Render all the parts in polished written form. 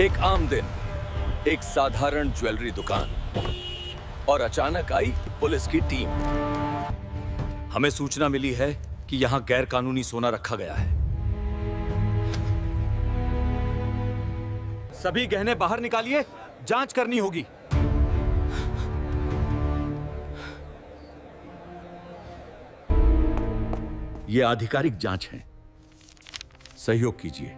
एक आम दिन, एक साधारण ज्वेलरी दुकान, और अचानक आई पुलिस की टीम। हमें सूचना मिली है कि यहां गैर कानूनी सोना रखा गया है। सभी गहने बाहर निकालिए, जांच करनी होगी। यह आधिकारिक जांच है, सहयोग कीजिए।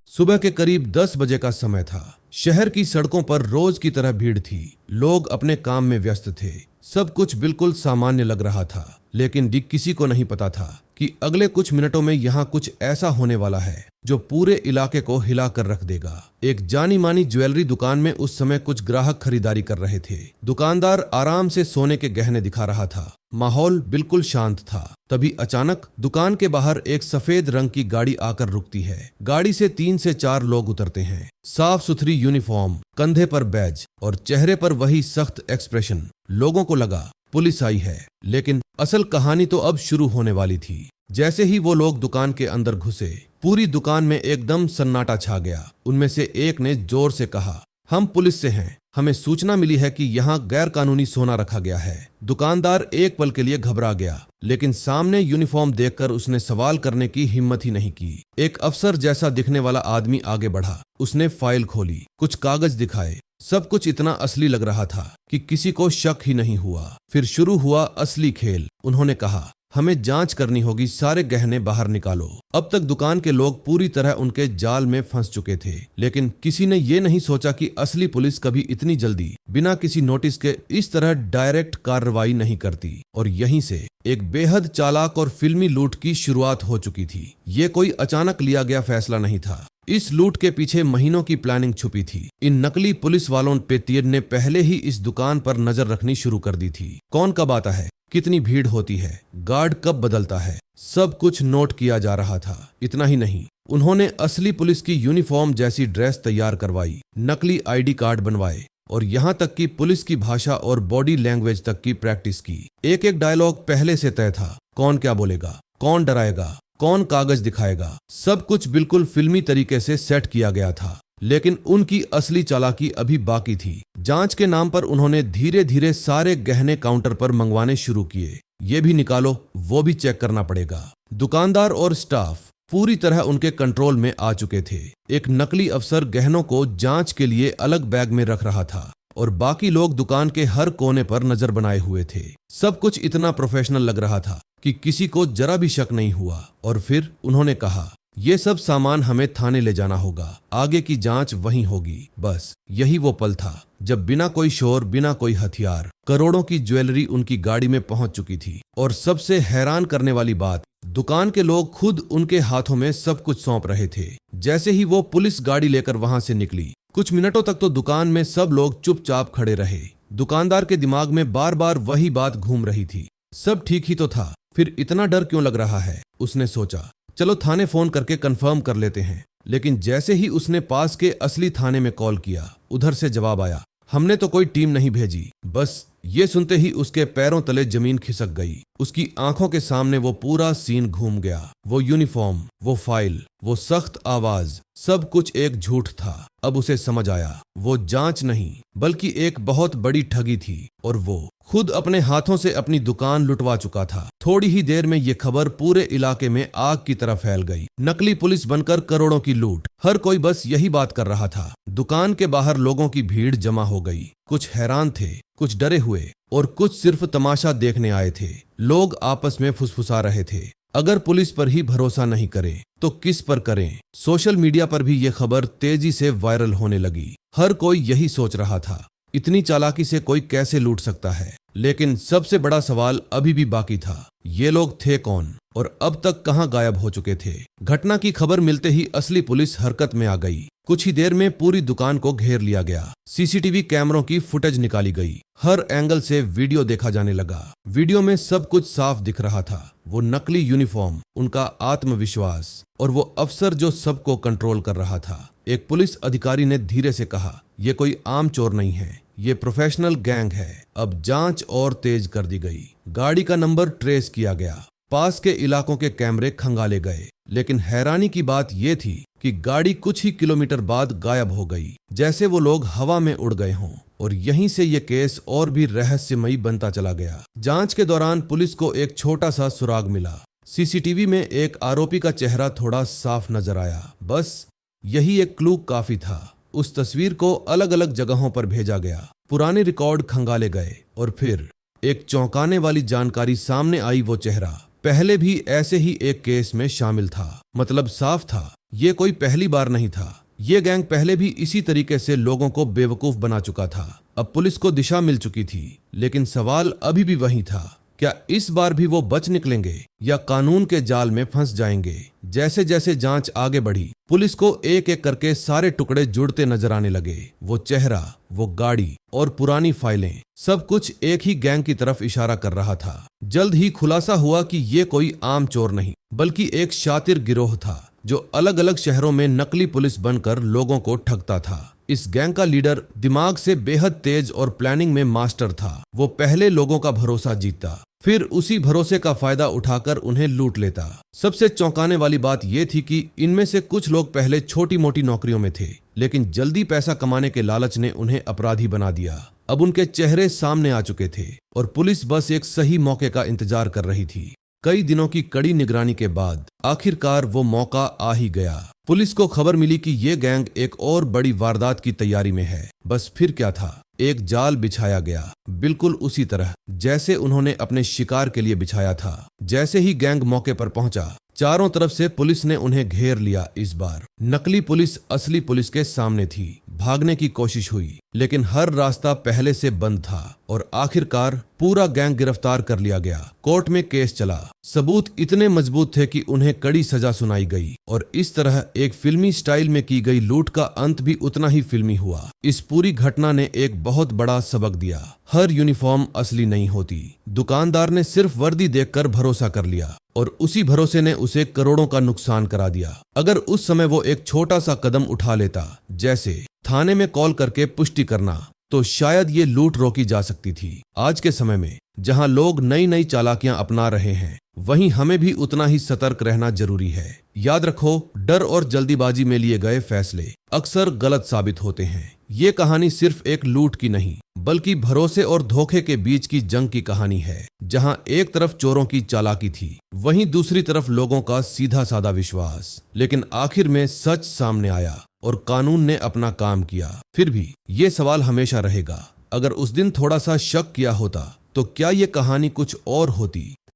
सुबह के करीब 10 बजे का समय था। शहर की सड़कों पर रोज की तरह भीड़ थी। लोग अपने काम में व्यस्त थे। सब कुछ बिल्कुल सामान्य लग रहा था, लेकिन किसी को नहीं पता था कि अगले कुछ मिनटों में यहाँ कुछ ऐसा होने वाला है जो पूरे इलाके को हिला कर रख देगा। एक जानी मानी ज्वेलरी दुकान में उस समय कुछ ग्राहक खरीदारी कर रहे थे। दुकानदार आराम से सोने के गहने दिखा रहा था। माहौल बिल्कुल शांत था। तभी अचानक दुकान के बाहर एक सफेद रंग की गाड़ी आकर रुकती है। गाड़ी से 3 से 4 लोग उतरते हैं। साफ सुथरी यूनिफॉर्म, कंधे पर बैज और चेहरे पर वही सख्त एक्सप्रेशन। लोगों को लगा पुलिस आई है, लेकिन असल कहानी तो अब शुरू होने वाली थी। जैसे ही वो लोग दुकान के अंदर घुसे, पूरी दुकान में एकदम सन्नाटा छा गया। उनमें से एक ने जोर से कहा, हम पुलिस से हैं। हमें सूचना मिली है कि यहाँ गैर कानूनी सोना रखा गया है। दुकानदार एक पल के लिए घबरा गया, लेकिन सामने यूनिफॉर्म देखकर उसने सवाल करने की हिम्मत ही नहीं की। एक अफसर जैसा दिखने वाला आदमी आगे बढ़ा। उसने फाइल खोली, कुछ कागज दिखाए। सब कुछ इतना असली लग रहा था कि किसी को शक ही नहीं हुआ। फिर शुरू हुआ असली खेल। उन्होंने कहा, हमें जांच करनी होगी, सारे गहने बाहर निकालो। अब तक दुकान के लोग पूरी तरह उनके जाल में फंस चुके थे, लेकिन किसी ने ये नहीं सोचा कि असली पुलिस कभी इतनी जल्दी बिना किसी नोटिस के इस तरह डायरेक्ट कार्रवाई नहीं करती। और यहीं से एक बेहद चालाक और फिल्मी लूट की शुरुआत हो चुकी थी। ये कोई अचानक लिया गया फैसला नहीं था। इस लूट के पीछे महीनों की प्लानिंग छुपी थी। इन नकली पुलिस वालों पे तीर ने पहले ही इस दुकान पर नजर रखनी शुरू कर दी थी। कौन कब आता है, कितनी भीड़ होती है, गार्ड कब बदलता है, सब कुछ नोट किया जा रहा था। इतना ही नहीं, उन्होंने असली पुलिस की यूनिफॉर्म जैसी ड्रेस तैयार करवाई, नकली आईडी कार्ड बनवाए और यहाँ तक कि पुलिस की भाषा और बॉडी लैंग्वेज तक की प्रैक्टिस की। एक एक डायलॉग पहले से तय था। कौन क्या बोलेगा, कौन डराएगा, कौन कागज दिखाएगा, सब कुछ बिल्कुल फिल्मी तरीके से सेट किया गया था। लेकिन उनकी असली चालाकी अभी बाकी थी। जांच के नाम पर उन्होंने धीरे धीरे सारे गहने काउंटर पर मंगवाने शुरू किए। ये भी निकालो, वो भी चेक करना पड़ेगा। दुकानदार और स्टाफ पूरी तरह उनके कंट्रोल में आ चुके थे। एक नकली अफसर गहनों को जांच के लिए अलग बैग में रख रहा था और बाकी लोग दुकान के हर कोने पर नजर बनाए हुए थे। सब कुछ इतना प्रोफेशनल लग रहा था कि किसी को जरा भी शक नहीं हुआ। और फिर उन्होंने कहा, ये सब सामान हमें थाने ले जाना होगा, आगे की जांच वहीं होगी। बस यही वो पल था जब बिना कोई शोर, बिना कोई हथियार, करोड़ों की ज्वेलरी उनकी गाड़ी में पहुंच चुकी थी। और सबसे हैरान करने वाली बात, दुकान के लोग खुद उनके हाथों में सब कुछ सौंप रहे थे। जैसे ही वो पुलिस गाड़ी लेकर वहां से निकली, कुछ मिनटों तक तो दुकान में सब लोग चुपचाप खड़े रहे। दुकानदार के दिमाग में बार बार वही बात घूम रही थी, सब ठीक ही तो था, फिर इतना डर क्यों लग रहा है। उसने सोचा, चलो थाने फोन करके कंफर्म कर लेते हैं। लेकिन जैसे ही उसने पास के असली थाने में कॉल किया, उधर से जवाब आया, हमने तो कोई टीम नहीं भेजी। बस ये सुनते ही उसके पैरों तले जमीन खिसक गई। उसकी आंखों के सामने वो पूरा सीन घूम गया। वो यूनिफॉर्म, वो फाइल, वो सख्त आवाज, सब कुछ एक झूठ था। अब उसे समझ आया, वो जांच नहीं बल्कि एक बहुत बड़ी ठगी थी और वो खुद अपने हाथों से अपनी दुकान लुटवा चुका था। थोड़ी ही देर में ये खबर पूरे इलाके में आग की तरह फैल गई। नकली पुलिस बनकर करोड़ों की लूट, हर कोई बस यही बात कर रहा था। दुकान के बाहर लोगों की भीड़ जमा हो गई। कुछ हैरान थे, कुछ डरे हुए और कुछ सिर्फ तमाशा देखने आए थे। लोग आपस में फुसफुसा रहे थे, अगर पुलिस पर ही भरोसा नहीं करें तो किस पर करें। सोशल मीडिया पर भी ये खबर तेजी से वायरल होने लगी। हर कोई यही सोच रहा था, इतनी चालाकी से कोई कैसे लूट सकता है। लेकिन सबसे बड़ा सवाल अभी भी बाकी था, ये लोग थे कौन और अब तक कहां गायब हो चुके थे। घटना की खबर मिलते ही असली पुलिस हरकत में आ गई। कुछ ही देर में पूरी दुकान को घेर लिया गया। सीसीटीवी कैमरों की फुटेज निकाली गई। हर एंगल से वीडियो देखा जाने लगा। वीडियो में सब कुछ साफ दिख रहा था, वो नकली यूनिफॉर्म, उनका आत्मविश्वास और वो अफसर जो सबको कंट्रोल कर रहा था। एक पुलिस अधिकारी ने धीरे से कहा, ये कोई आम चोर नहीं है, ये प्रोफेशनल गैंग है। अब जांच और तेज कर दी गई। गाड़ी का नंबर ट्रेस किया गया, पास के इलाकों के कैमरे खंगाले गए, लेकिन हैरानी की बात यह थी कि गाड़ी कुछ ही किलोमीटर बाद गायब हो गई, जैसे वो लोग हवा में उड़ गए हों। और यहीं से ये केस और भी रहस्यमयी बनता चला गया। जांच के दौरान पुलिस को एक छोटा सा सुराग मिला। सीसीटीवी में एक आरोपी का चेहरा थोड़ा साफ नजर आया। बस यही एक क्लू काफी था। उस तस्वीर को अलग अलग जगहों पर भेजा गया, पुराने रिकॉर्ड खंगाले गए और फिर एक चौंकाने वाली जानकारी सामने आई। वो चेहरा पहले भी ऐसे ही एक केस में शामिल था। मतलब साफ था, ये कोई पहली बार नहीं था। ये गैंग पहले भी इसी तरीके से लोगों को बेवकूफ बना चुका था। अब पुलिस को दिशा मिल चुकी थी, लेकिन सवाल अभी भी वही था, क्या इस बार भी वो बच निकलेंगे या कानून के जाल में फंस जाएंगे? जैसे जैसे जांच आगे बढ़ी, पुलिस को एक एक करके सारे टुकड़े जुड़ते नजर आने लगे। वो चेहरा, वो गाड़ी और पुरानी फाइलें, सब कुछ एक ही गैंग की तरफ इशारा कर रहा था। जल्द ही खुलासा हुआ कि ये कोई आम चोर नहीं, बल्कि एक शातिर गिरोह था जो अलग अलग शहरों में नकली पुलिस बनकर लोगों को ठगता था। इस गैंग का लीडर दिमाग से बेहद तेज और प्लानिंग में मास्टर था। वो पहले लोगों का भरोसा जीतता, फिर उसी भरोसे का फायदा उठाकर उन्हें लूट लेता। सबसे चौंकाने वाली बात यह थी कि इनमें से कुछ लोग पहले छोटी मोटी नौकरियों में थे, लेकिन जल्दी पैसा कमाने के लालच ने उन्हें अपराधी बना दिया। अब उनके चेहरे सामने आ चुके थे और पुलिस बस एक सही मौके का इंतजार कर रही थी। कई दिनों की कड़ी निगरानी के बाद आखिरकार वो मौका आ ही गया। पुलिस को खबर मिली कि ये गैंग एक और बड़ी वारदात की तैयारी में है। बस फिर क्या था, एक जाल बिछाया गया, बिल्कुल उसी तरह जैसे उन्होंने अपने शिकार के लिए बिछाया था। जैसे ही गैंग मौके पर पहुंचा, चारों तरफ से पुलिस ने उन्हें घेर लिया। इस बार नकली पुलिस असली पुलिस के सामने थी। भागने की कोशिश हुई, लेकिन हर रास्ता पहले से बंद था और आखिरकार पूरा गैंग गिरफ्तार कर लिया गया। कोर्ट में केस चला। सबूत इतने मजबूत थे कि उन्हें कड़ी सजा सुनाई गई और इस तरह एक फिल्मी स्टाइल में की गई लूट का अंत भी उतना ही फिल्मी हुआ। इस पूरी घटना ने एक बहुत बड़ा सबक दिया। हर यूनिफॉर्म असली नहीं होती। दुकानदार ने सिर्फ वर्दी देखकर भरोसा कर लिया और उसी भरोसे ने उसे करोड़ों का नुकसान करा दिया। अगर उस समय वो एक छोटा सा कदम उठा लेता, जैसे थाने में कॉल करके पुष्टि करना, तो शायद ये लूट रोकी जा सकती थी। आज के समय में जहां लोग नई नई चालाकियां अपना रहे हैं, वहीं हमें भी उतना ही सतर्क रहना जरूरी है। याद रखो, डर और जल्दीबाजी में लिए गए फैसले अक्सर गलत साबित होते हैं। ये कहानी सिर्फ एक लूट की नहीं, बल्कि भरोसे और धोखे के बीच की जंग की कहानी है, जहां एक तरफ चोरों की चालाकी थी, वहीं दूसरी तरफ लोगों का सीधा साधा विश्वास। लेकिन आखिर में सच सामने आया और कानून ने अपना काम किया। फिर भी ये सवाल हमेशा रहेगा, अगर उस दिन थोड़ा सा शक किया होता तो क्या ये कहानी कुछ और होती?